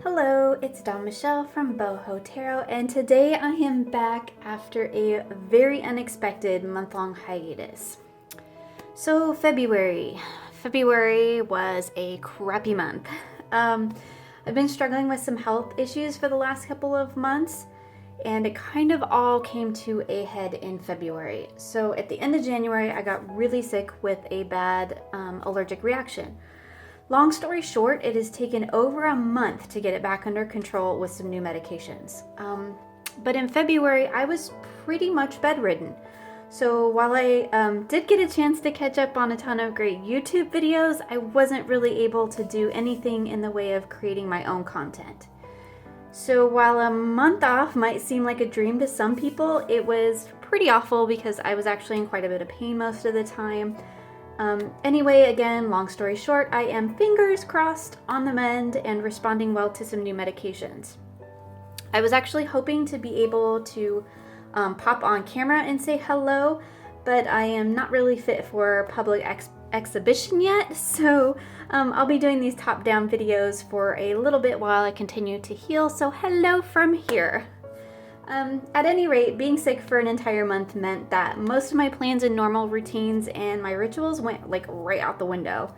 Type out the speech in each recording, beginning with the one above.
Hello, it's Dawn Michelle from Boho Tarot, and today I am back after a very unexpected month-long hiatus. So February was a crappy month. I've been struggling with some health issues for the last couple of months, and it kind of all came to a head in February. So at the end of January, I got really sick with a bad allergic reaction. Long story short, it has taken over a month to get it back under control with some new medications. But in February, I was pretty much bedridden. So while I did get a chance to catch up on a ton of great YouTube videos, I wasn't really able to do anything in the way of creating my own content. So while a month off might seem like a dream to some people, it was pretty awful because I was actually in quite a bit of pain most of the time. Anyway, again, long story short, I am fingers crossed on the mend and responding well to some new medications. I was actually hoping to be able to pop on camera and say hello, but I am not really fit for public exhibition yet, so I'll be doing these top-down videos for a little bit while I continue to heal, so hello from here. At any rate, being sick for an entire month meant that most of my plans and normal routines and my rituals went like right out the window.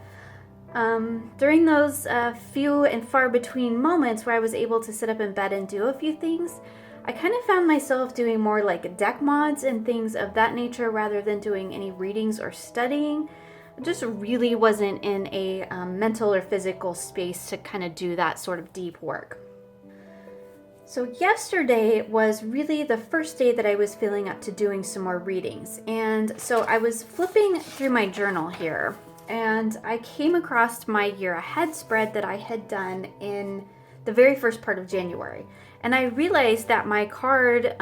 During those few and far between moments where I was able to sit up in bed and do a few things, I kind of found myself doing more like deck mods and things of that nature rather than doing any readings or studying. I just really wasn't in a mental or physical space to kind of do that sort of deep work. So yesterday was really the first day that I was feeling up to doing some more readings. And so I was flipping through my journal here, and I came across my year ahead spread that I had done in the very first part of January. And I realized that my card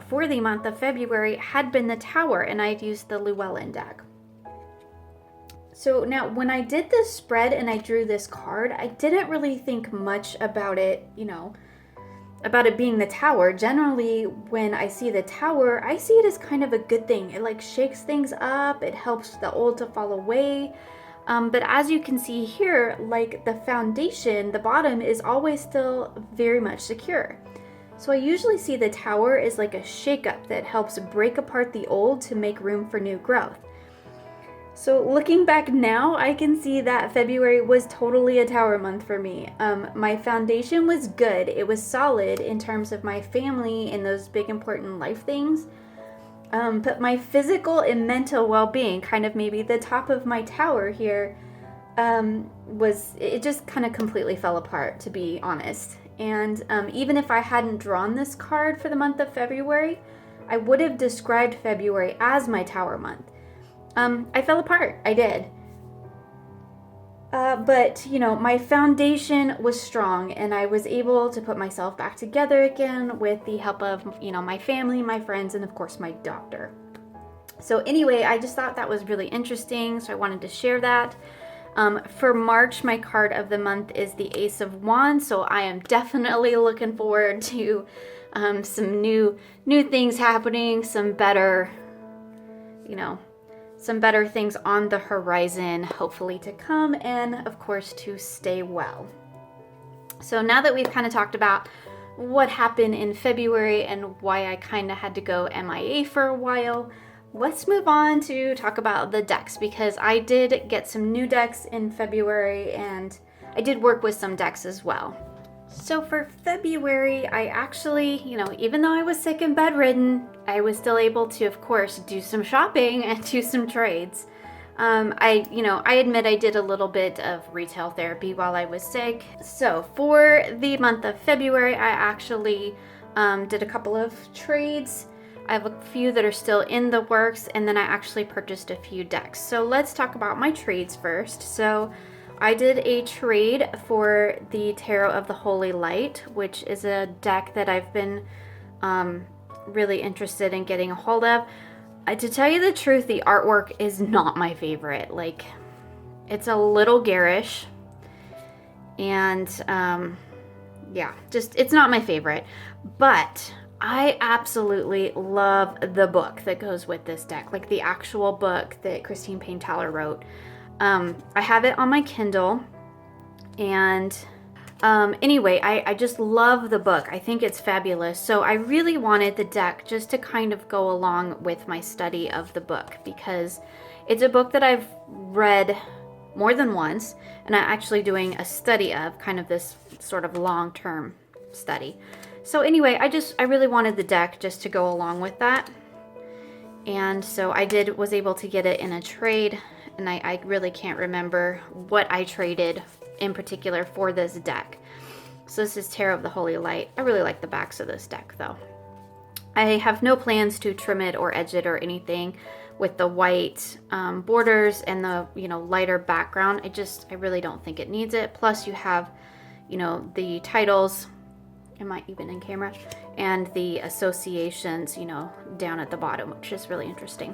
for the month of February had been the Tower, and I'd used the Llewellyn deck. So now when I did this spread and I drew this card, I didn't really think much about it, about it being the Tower. Generally, when I see the Tower, I see it as kind of a good thing. It like shakes things up, it helps the old to fall away. But as you can see here, like the foundation, the bottom is always still very much secure. So I usually see the Tower as like a shakeup that helps break apart the old to make room for new growth. So looking back now, I can see that February was totally a Tower month for me. My foundation was good. It was solid in terms of my family and those big important life things. But my physical and mental well-being, kind of maybe the top of my tower here, it just kind of completely fell apart, to be honest. And even if I hadn't drawn this card for the month of February, I would have described February as my Tower month. I fell apart, I did. But my foundation was strong, and I was able to put myself back together again with the help of, my family, my friends, and of course my doctor. So anyway, I just thought that was really interesting, so I wanted to share that. For March, my card of the month is the Ace of Wands, so I am definitely looking forward to some new things happening, some better things on the horizon, hopefully to come, and of course to stay well. So now that we've kind of talked about what happened in February and why I kind of had to go MIA for a while, let's move on to talk about the decks, because I did get some new decks in February and I did work with some decks as well. So for February, I actually, even though I was sick and bedridden, I was still able to, of course, do some shopping and do some trades. I admit I did a little bit of retail therapy while I was sick. So for the month of February, I actually did a couple of trades. I have a few that are still in the works, and then I actually purchased a few decks. So let's talk about my trades first. So I did a trade for the Tarot of the Holy Light, which is a deck that I've been really interested in getting a hold of. To tell you the truth, the artwork is not my favorite. Like, it's a little garish, and it's not my favorite. But I absolutely love the book that goes with this deck, like the actual book that Christine Payne-Taller wrote. I have it on my Kindle, and Anyway, I just love the book. I think it's fabulous. So I really wanted the deck just to kind of go along with my study of the book, because it's a book that I've read more than once, and I'm actually doing a study of, kind of this sort of long-term study. So anyway, I really wanted the deck just to go along with that. And so I was able to get it in a trade, and I really can't remember what I traded in particular for this deck. So this is Tarot of the Holy Light. I really like the backs of this deck though. I have no plans to trim it or edge it or anything with the white borders and the, you know, lighter background. I really don't think it needs it. Plus you have, you know, the titles, am I even in camera, and the associations, you know, down at the bottom, which is really interesting.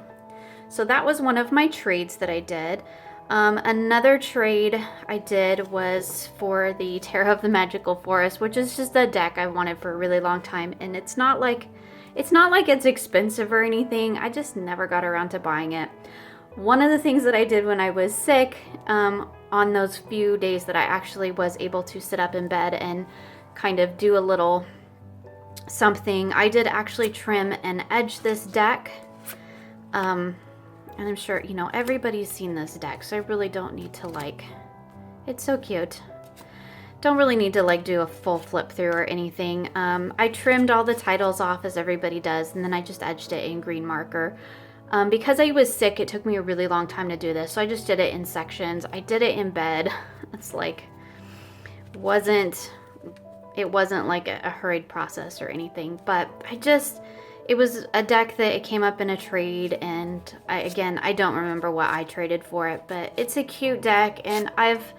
So that was one of my trades that I did. Another trade I did was for the Tarot of the Magical Forest, which is just a deck I wanted for a really long time, and it's not like it's expensive or anything. I just never got around to buying it. One of the things that I did when I was sick, on those few days that I actually was able to sit up in bed and kind of do a little something, I did actually trim and edge this deck. And I'm sure, you know, everybody's seen this deck, so I really don't need to, like, it's so cute. Don't really need to, like, do a full flip through or anything. I trimmed all the titles off as everybody does, and then I just edged it in green marker. Because I was sick, it took me a really long time to do this, so I just did it in sections. I did it in bed. It's like, it wasn't like a hurried process or anything, but it was a deck that it came up in a trade, and I don't remember what I traded for it, but it's a cute deck, and I've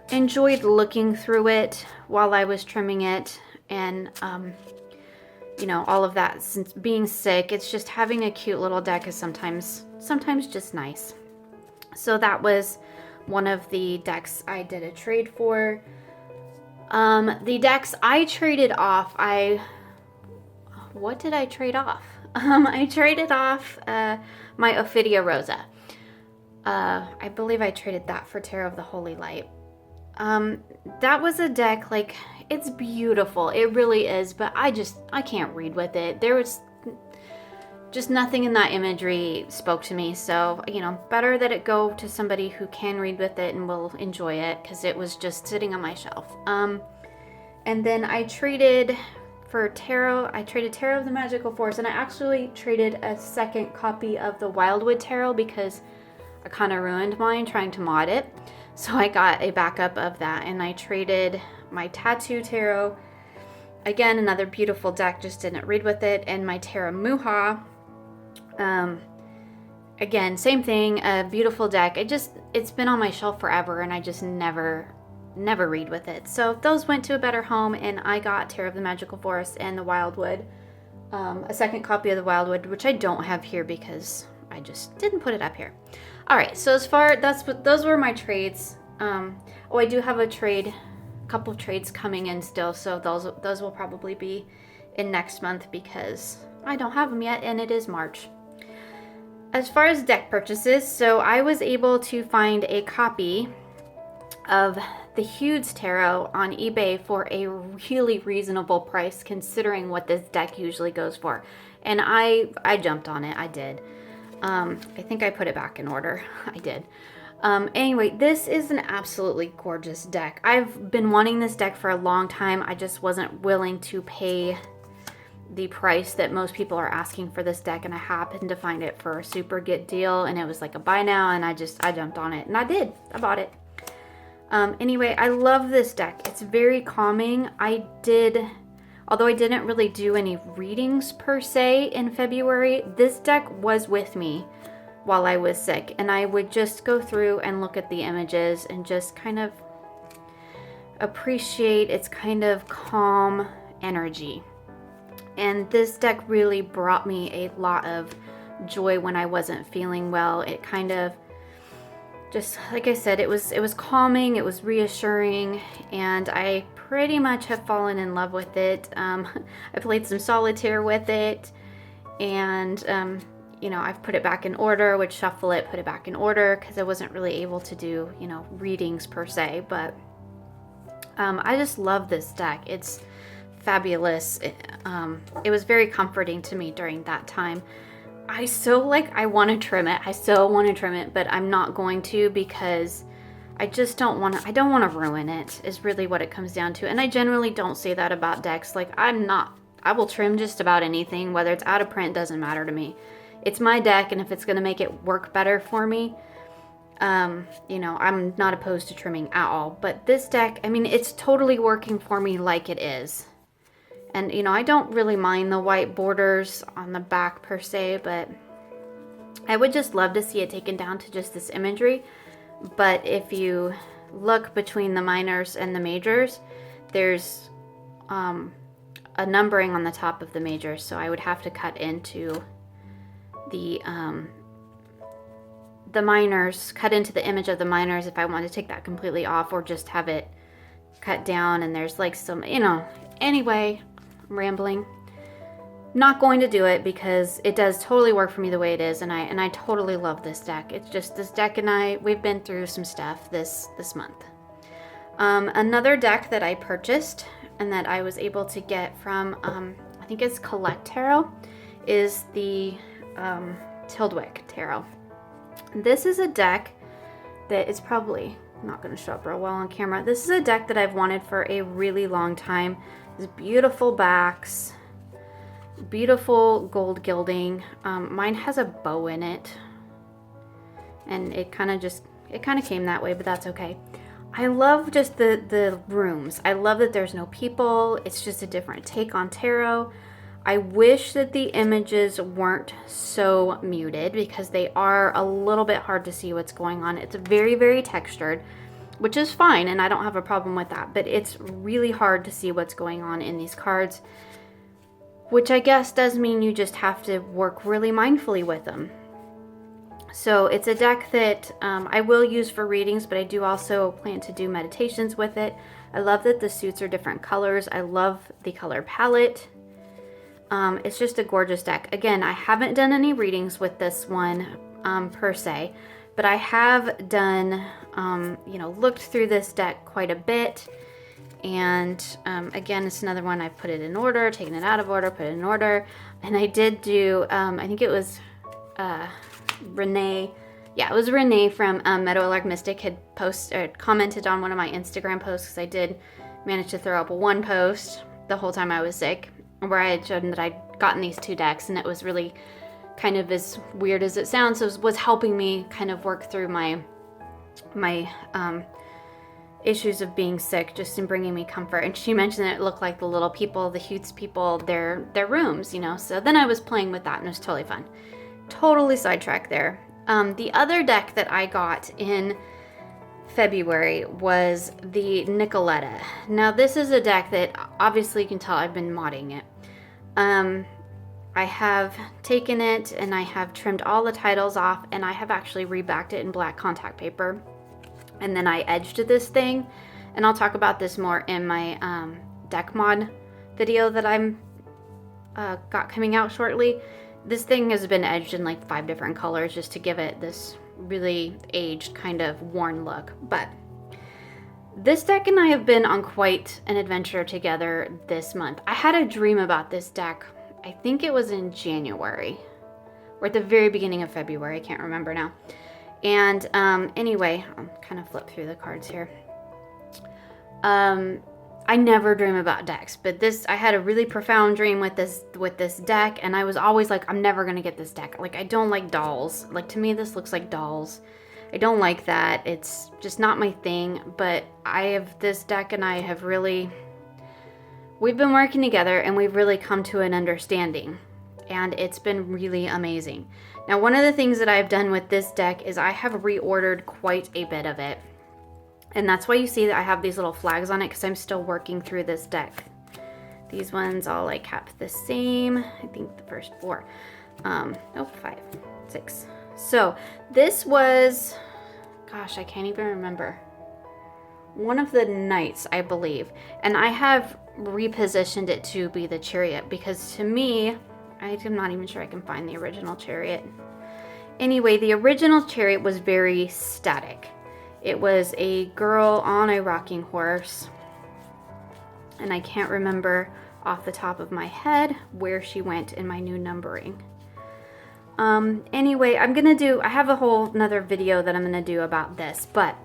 enjoyed looking through it while I was trimming it, and you know, all of that. Since being sick, it's just having a cute little deck is sometimes just nice. So that was one of the decks I did a trade for. The decks I traded off, what did I trade off? I traded off my Ophidia Rosa. I believe I traded that for Tarot of the Holy Light. That was a deck, like, it's beautiful. It really is, but I can't read with it. There was just nothing in that imagery spoke to me. So, you know, better that it go to somebody who can read with it and will enjoy it, because it was just sitting on my shelf. And then I traded for Tarot. I traded Tarot of the Magical Forest, and I actually traded a second copy of the Wildwood Tarot because I kind of ruined mine trying to mod it. So I got a backup of that, and I traded my Tattoo Tarot. Again, another beautiful deck, just didn't read with it. And my Tarot Muha. Again, same thing, a beautiful deck. It's been on my shelf forever, and I just never read with it. So those went to a better home, and I got Tarot of the Magical Forest and the Wildwood. A second copy of the Wildwood, which I don't have here because I just didn't put it up here. All right, so those were my trades. I do have a couple of trades coming in still, so those will probably be in next month because I don't have them yet, and it is March. As far as deck purchases, so I was able to find a copy of the Hudes Tarot on eBay for a really reasonable price considering what this deck usually goes for. And I jumped on it. I did. I think I put it back in order. I did. Anyway, this is an absolutely gorgeous deck. I've been wanting this deck for a long time. I just wasn't willing to pay the price that most people are asking for this deck, and I happened to find it for a super good deal, and it was like a buy now, and I jumped on it, and I did. I bought it. Anyway, I love this deck. It's very calming. Although I didn't really do any readings per se in February, this deck was with me while I was sick, and I would just go through and look at the images and just kind of appreciate its kind of calm energy. And this deck really brought me a lot of joy when I wasn't feeling well. It kind of just, like I said, it was calming, it was reassuring, and I pretty much have fallen in love with it. I played some solitaire with it, and you know, I've put it back in order, would shuffle it, put it back in order, because I wasn't really able to do, you know, readings per se, but I just love this deck. It's fabulous. It was very comforting to me during that time. I want to trim it. I so want to trim it, but I'm not going to because I just don't want to. I don't want to ruin it, is really what it comes down to. And I generally don't say that about decks. Like, I will trim just about anything, whether it's out of print, doesn't matter to me. It's my deck, and if it's going to make it work better for me, you know, I'm not opposed to trimming at all. But this deck, I mean, it's totally working for me like it is. And, you know, I don't really mind the white borders on the back per se, but I would just love to see it taken down to just this imagery. But if you look between the minors and the majors, there's a numbering on the top of the majors. So I would have to cut into the minors, cut into the image of the minors if I want to take that completely off, or just have it cut down. And there's like some, you know, anyway, I'm rambling. Not going to do it because it does totally work for me the way it is, and I totally love this deck. It's just this deck and we've been through some stuff this month. Another deck that I purchased and that I was able to get from I think it's Nicoletta Tarot is the Tyldwick Tarot. This is a deck that is probably not going to show up real well on camera. This is a deck that I've wanted for a really long time. These beautiful backs, beautiful gold gilding. Mine has a bow in it, and it kind of came that way, but that's okay. I love just the rooms. I love that there's no people. It's just a different take on tarot. I wish that the images weren't so muted because they are a little bit hard to see what's going on. It's very, very textured, which is fine, and I don't have a problem with that, but it's really hard to see what's going on in these cards, which I guess does mean you just have to work really mindfully with them. So it's a deck that I will use for readings, but I do also plan to do meditations with it. I love that the suits are different colors. I love the color palette. It's just a gorgeous deck. Again, I haven't done any readings with this one per se, but I have done, you know, looked through this deck quite a bit. And again, it's another one. I've put it in order, taken it out of order, put it in order. And I did do, I think it was Renee. Yeah, it was Renee from Meadowlark Mystic had commented on one of my Instagram posts, because I did manage to throw up one post the whole time I was sick, where I had shown that I'd gotten these two decks, and it was really kind of, as weird as it sounds, it was helping me kind of work through my issues of being sick, just in bringing me comfort. And she mentioned that it looked like the little people, the Hudes people, their rooms, you know. So then I was playing with that, and it was totally fun. Totally sidetracked there. The other deck that I got in February was the Nicoletta. Now this is a deck that obviously you can tell I've been modding it. I have taken it and I have trimmed all the titles off, and I have actually rebacked it in black contact paper. And then I edged this thing, and I'll talk about this more in my deck mod video that I'm got coming out shortly. This thing has been edged in like 5 different colors just to give it this really aged, kind of worn look. But this deck and I have been on quite an adventure together this month. I had a dream about this deck, I think it was in January, or at the very beginning of February, I can't remember now. And anyway, I'll kind of flip through the cards here. I never dream about decks, but I had a really profound dream with this deck, and I was always like, I'm never gonna get this deck. Like, I don't like dolls. Like, to me, this looks like dolls. I don't like that. It's just not my thing. But I have this deck, and I have really, we've been working together, and we've really come to an understanding, and it's been really amazing. Now, one of the things that I've done with this deck is I have reordered quite a bit of it. And that's why you see that I have these little flags on it, because I'm still working through this deck. These ones all like have the same, I think the first 4. 5, 6. So this was, gosh, I can't even remember. One of the knights, I believe. And I have repositioned it to be the chariot, because to me, I'm not even sure I can find the original chariot. Anyway, the original chariot was very static. It was a girl on a rocking horse, and I can't remember off the top of my head where she went in my new numbering. Anyway, I have a whole another video that I'm gonna do about this, but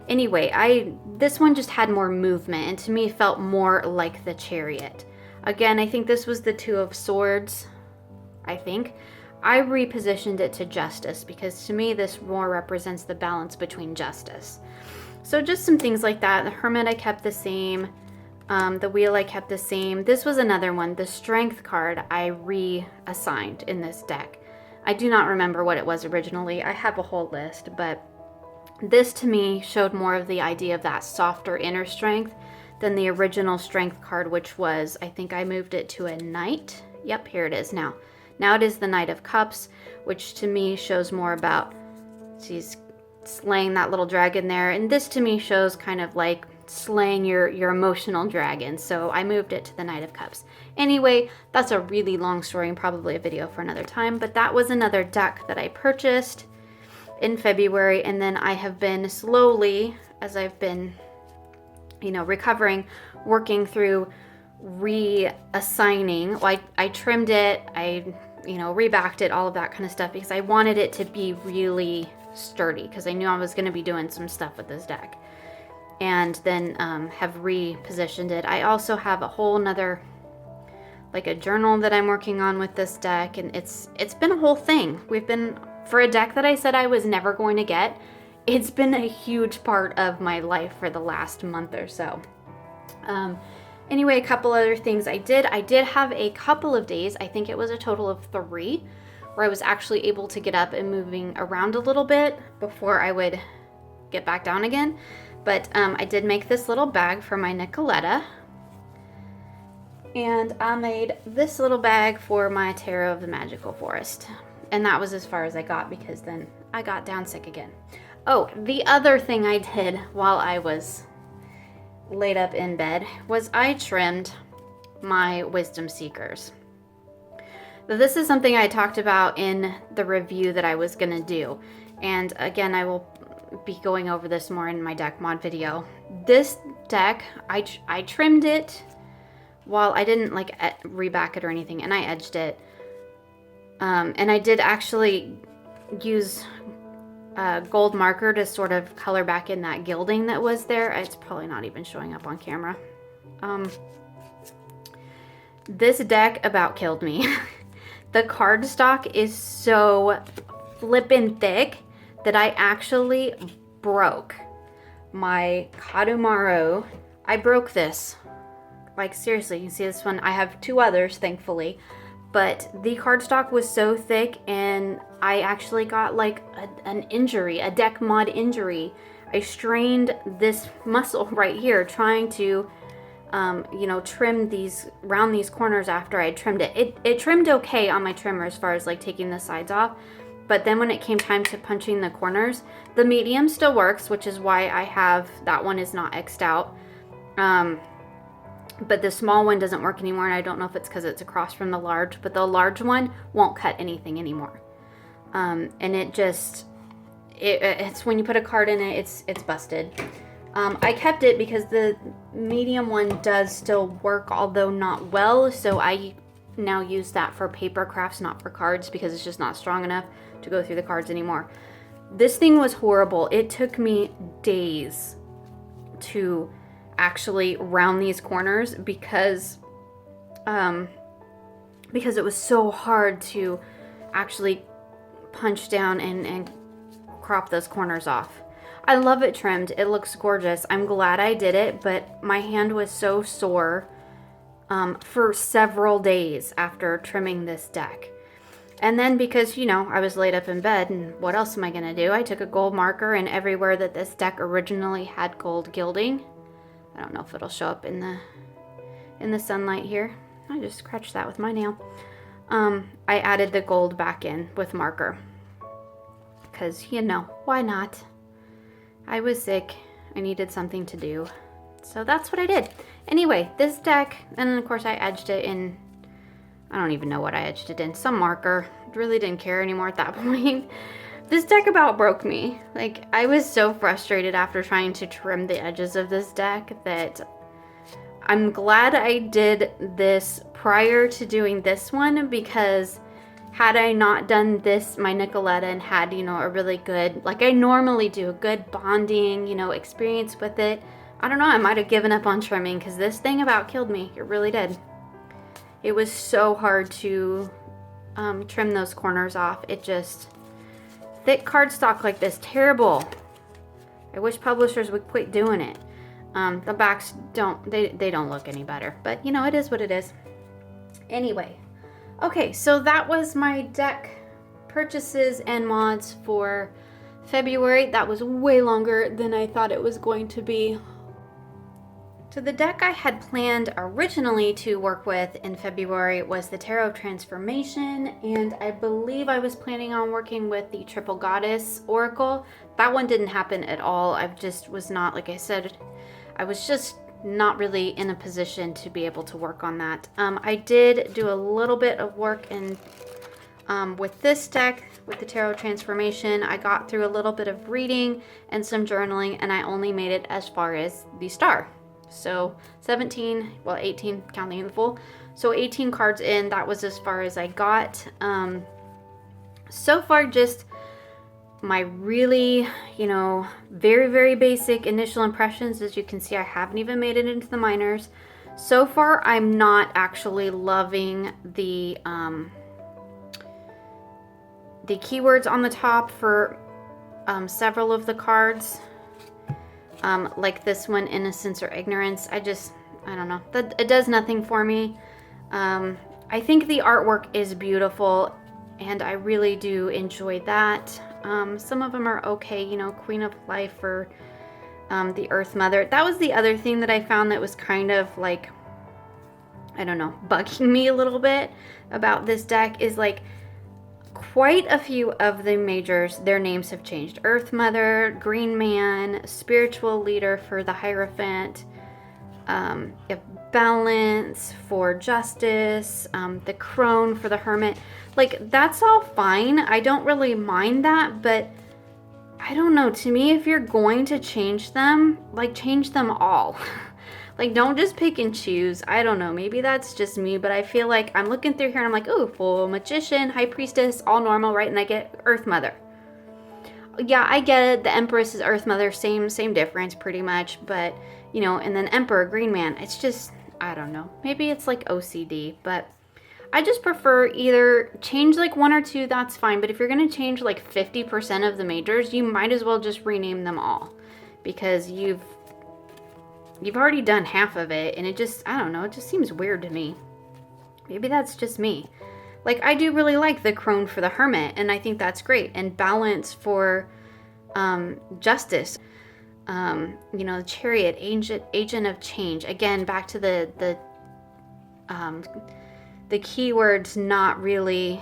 anyway, this one just had more movement, and to me felt more like the Chariot. Again, I think this was the Two of Swords, I think. I repositioned it to Justice because to me this more represents the balance between justice. So just some things like that. The Hermit I kept the same. The Wheel I kept the same. This was another one. The Strength card I reassigned in this deck. I do not remember what it was originally. I have a whole list, but this to me showed more of the idea of that softer inner strength than the original Strength card, which was, I think I moved it to a Knight. Yep, here it is now. Now it is the Knight of Cups, which to me shows more about she's slaying that little dragon there. And this to me shows kind of like slaying your emotional dragon. So I moved it to the Knight of Cups. Anyway, that's a really long story and probably a video for another time. But that was another deck that I purchased in February. And then I have been slowly, as I've been, recovering, working through reassigning. Well, I trimmed it, I rebacked it, all of that kind of stuff, because I wanted it to be really sturdy, because I knew I was going to be doing some stuff with this deck, and then have repositioned it. I also have a whole nother, like a journal that I'm working on with this deck, and it's been a whole thing. We've been, for a deck that I said I was never going to get, it's been a huge part of my life for the last month or so. Anyway, a couple other things I did have a couple of days, I think it was a total of 3, where I was actually able to get up and moving around a little bit before I would get back down again. But I did make this little bag for my Nicoletta. And I made this little bag for my Tarot of the Magical Forest. And that was as far as I got, because then I got down sick again. Oh, the other thing I did while I was laid up in bed was I trimmed my Wisdom Seekers. This is something I talked about in the review that I was going to do. And again, I will be going over this more in my deck mod video. This deck, I trimmed it while I didn't like reback it or anything, and I edged it. And I did actually use a gold marker to sort of color back in that gilding that was there. It's probably not even showing up on camera. This deck about killed me. The cardstock is so flippin' thick that I actually broke my Kadumaru. I broke this. Like seriously, you can see this one. I have 2 others, thankfully. But the cardstock was so thick, and I actually got like an injury, a deck mod injury. I strained this muscle right here trying to, trim round these corners after I trimmed it. It trimmed okay on my trimmer as far as like taking the sides off. But then when it came time to punching the corners, the medium still works, which is why I have, that one is not X'd out. But the small one doesn't work anymore, and I don't know if it's because it's across from the large, but the large one won't cut anything anymore. And it's when you put a card in it, it's busted. I kept it because the medium one does still work, although not well, so I now use that for paper crafts, not for cards, because it's just not strong enough to go through the cards anymore. This thing was horrible. It took me days to actually round these corners because it was so hard to actually punch down and crop those corners off. I love it trimmed. It looks gorgeous. I'm glad I did it, but my hand was so sore for several days after trimming this deck. And then because, I was laid up in bed, and what else am I going to do? I took a gold marker, and everywhere that this deck originally had gold gilding, I don't know if it'll show up in the sunlight here. I just scratched that with my nail. I added the gold back in with marker. Because, why not? I was sick. I needed something to do. So that's what I did. Anyway, this deck, and then of course I edged it in, I don't even know what I edged it in. Some marker. Really didn't care anymore at that point. This deck about broke me. Like, I was so frustrated after trying to trim the edges of this deck that I'm glad I did this prior to doing this one, because had I not done this, my Nicoletta, and had, you know, a really good, like I normally do, a good bonding, you know, experience with it, I don't know, I might have given up on trimming, because this thing about killed me. It really did. It was so hard to trim those corners off. It just, thick cardstock like this, terrible. I wish publishers would quit doing it. The backs they don't look any better, but you know, it is what it is. Anyway, okay, so that was my deck purchases and mods for February. That was way longer than I thought it was going to be. So the deck I had planned originally to work with in February was the Tarot of Transformation, and I believe I was planning on working with the Triple Goddess Oracle. That one didn't happen at all. I just was not, like I said, I was just not really in a position to be able to work on that. I did do a little bit of work in with this deck, with the Tarot Transformation. I got through a little bit of reading and some journaling, and I only made it as far as the star. So 17, well 18 counting the full. So 18 cards in, that was as far as I got. So far, just my really, you know, very, very basic initial impressions. As you can see, I haven't even made it into the minors. So far, I'm not actually loving the keywords on the top for several of the cards. Like this one, innocence or ignorance. I don't know. It does nothing for me. I think the artwork is beautiful, and I really do enjoy that. Some of them are okay, you know, Queen of Life or the Earth Mother. That was the other thing that I found that was kind of like, I don't know, bugging me a little bit about this deck, is like quite a few of the majors, their names have changed. Earth Mother, Green Man, Spiritual Leader for the Hierophant, Balance for Justice, the Crone for the Hermit. Like, that's all fine. I don't really mind that, but I don't know. To me, if you're going to change them, like, change them all. Like, don't just pick and choose. I don't know. Maybe that's just me, but I feel like I'm looking through here and I'm like, ooh, Full Magician, High Priestess, all normal, right? And I get Earth Mother. Yeah, I get it. The Empress is Earth Mother. Same difference pretty much. But, you know, and then Emperor, Green Man. It's just, I don't know. Maybe it's like OCD, but I just prefer either change like one or two, that's fine. But if you're going to change like 50% of the majors, you might as well just rename them all, because you've already done half of it, and it just, I don't know, it just seems weird to me. Maybe that's just me. Like, I do really like the Crone for the Hermit, and I think that's great. And Balance for Justice. You know, the Chariot, Agent of Change. Again, back to the keywords not really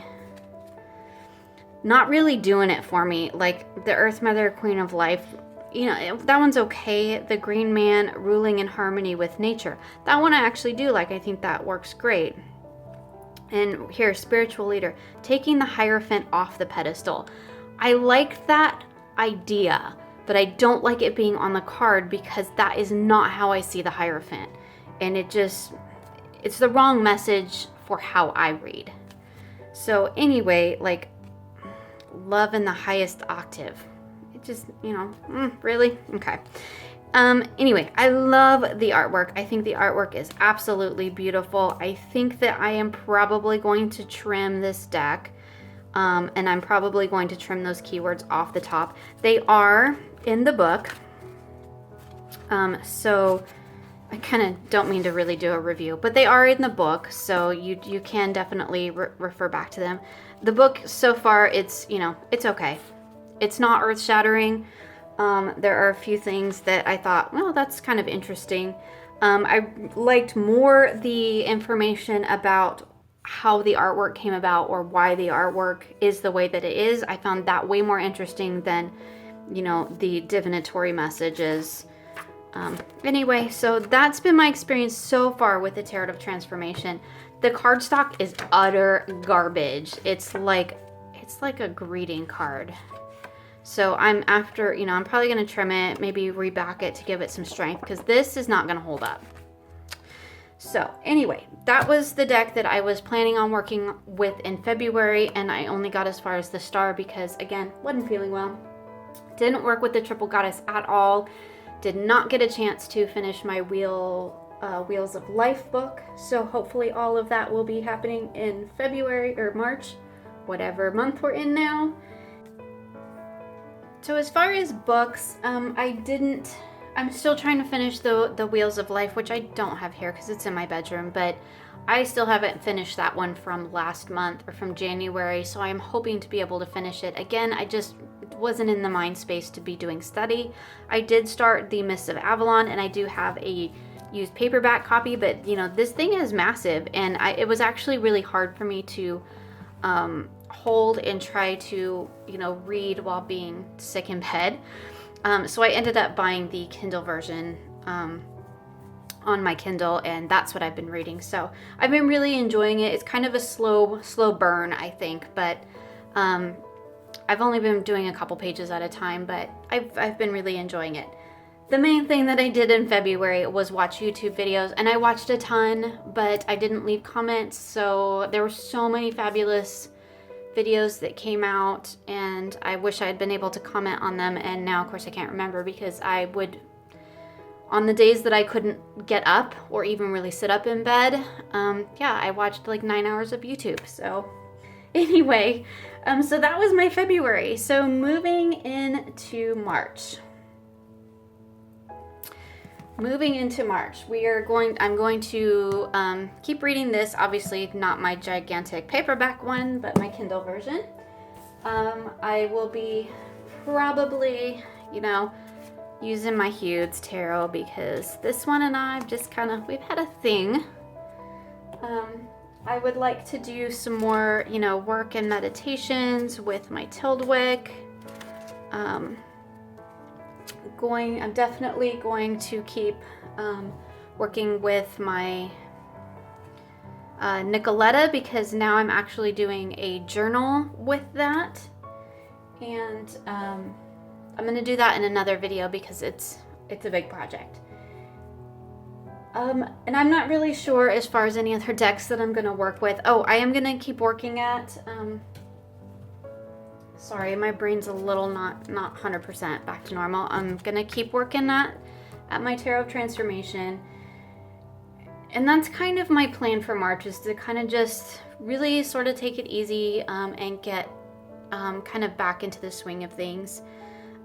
doing it for me. Like the Earth Mother, Queen of Life, you know, that one's okay. The Green Man, ruling in harmony with nature. That one I actually do like. I think that works great. And here, Spiritual Leader, taking the Hierophant off the pedestal. I like that idea, but I don't like it being on the card, because that is not how I see the Hierophant. And it's the wrong message for how I read. So anyway, like, love in the highest octave. Just, you know, really? Okay. Anyway, I love the artwork. I think the artwork is absolutely beautiful. I think that I am probably going to trim this deck, and I'm probably going to trim those keywords off the top. They are in the book, so I kind of don't mean to really do a review, but they are in the book, so you can definitely refer back to them. The book so far, it's, you know, it's okay. It's not earth-shattering. There are a few things that I thought, well, that's kind of interesting. I liked more the information about how the artwork came about, or why the artwork is the way that it is. I found that way more interesting than, you know, the divinatory messages. Anyway, so that's been my experience so far with the Tarot of Transformation. The cardstock is utter garbage. It's like a greeting card. So I'm probably going to trim it, maybe reback it to give it some strength, because this is not going to hold up. So anyway, that was the deck that I was planning on working with in February, and I only got as far as the star because, again, wasn't feeling well. Didn't work with the triple goddess at all. Did not get a chance to finish my Wheels of Life book. So hopefully all of that will be happening in February or March, whatever month we're in now. So as far as books, I'm still trying to finish the Wheels of Life, which I don't have here because it's in my bedroom, but I still haven't finished that one from last month or from January, so I'm hoping to be able to finish it. Again, I just wasn't in the mind space to be doing study. I did start the Mists of Avalon, and I do have a used paperback copy, but you know, this thing is massive, and it was actually really hard for me to hold and try to, you know, read while being sick in bed. So I ended up buying the Kindle version on my Kindle, and that's what I've been reading. So I've been really enjoying it. It's kind of a slow burn, I think, but I've only been doing a couple pages at a time, but I've been really enjoying it. The main thing that I did in February was watch YouTube videos, and I watched a ton, but I didn't leave comments, so there were so many fabulous videos that came out, and I wish I had been able to comment on them, and now of course I can't remember because I would, on the days that I couldn't get up or even really sit up in bed, yeah, I watched like 9 hours of YouTube. So anyway, so that was my February. So moving into March. I'm going to keep reading this, obviously not my gigantic paperback one, but my Kindle version. I will be probably, you know, using my Hudes Tarot because this one and I've just we've had a thing. I would like to do some more, you know, work and meditations with my Tyldwick. I'm definitely going to keep working with my Nicoletta because now I'm actually doing a journal with that, and I'm going to do that in another video because it's a big project. And I'm not really sure as far as any other decks that I'm going to work with. Oh, I am going to keep working at sorry, my brain's a little not 100% back to normal. I'm gonna keep working at my Tarot of Transformation. And that's kind of my plan for March, is to kind of just really sort of take it easy and get kind of back into the swing of things.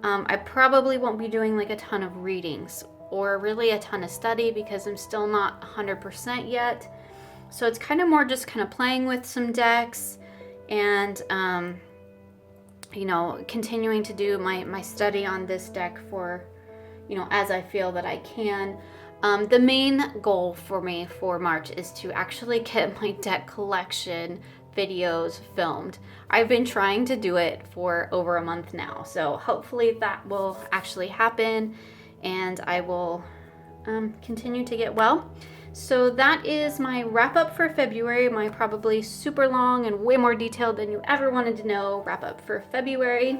I probably won't be doing like a ton of readings or really a ton of study because I'm still not 100% yet. So it's kind of more just kind of playing with some decks and you know, continuing to do my study on this deck for, you know, as I feel that I can. The main goal for me for March is to actually get my deck collection videos filmed. I've been trying to do it for over a month now, so hopefully that will actually happen and I will continue to get well. So that is my wrap up for February, my probably super long and way more detailed than you ever wanted to know wrap up for February.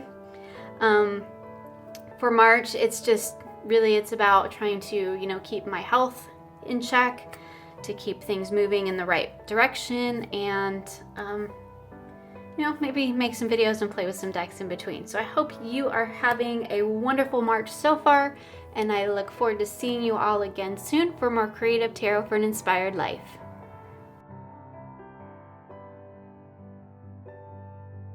For March, it's just really, it's about trying to, you know, keep my health in check, to keep things moving in the right direction, and you know, maybe make some videos and play with some decks in between. So I hope you are having a wonderful March so far, and I look forward to seeing you all again soon for more creative tarot for an inspired life.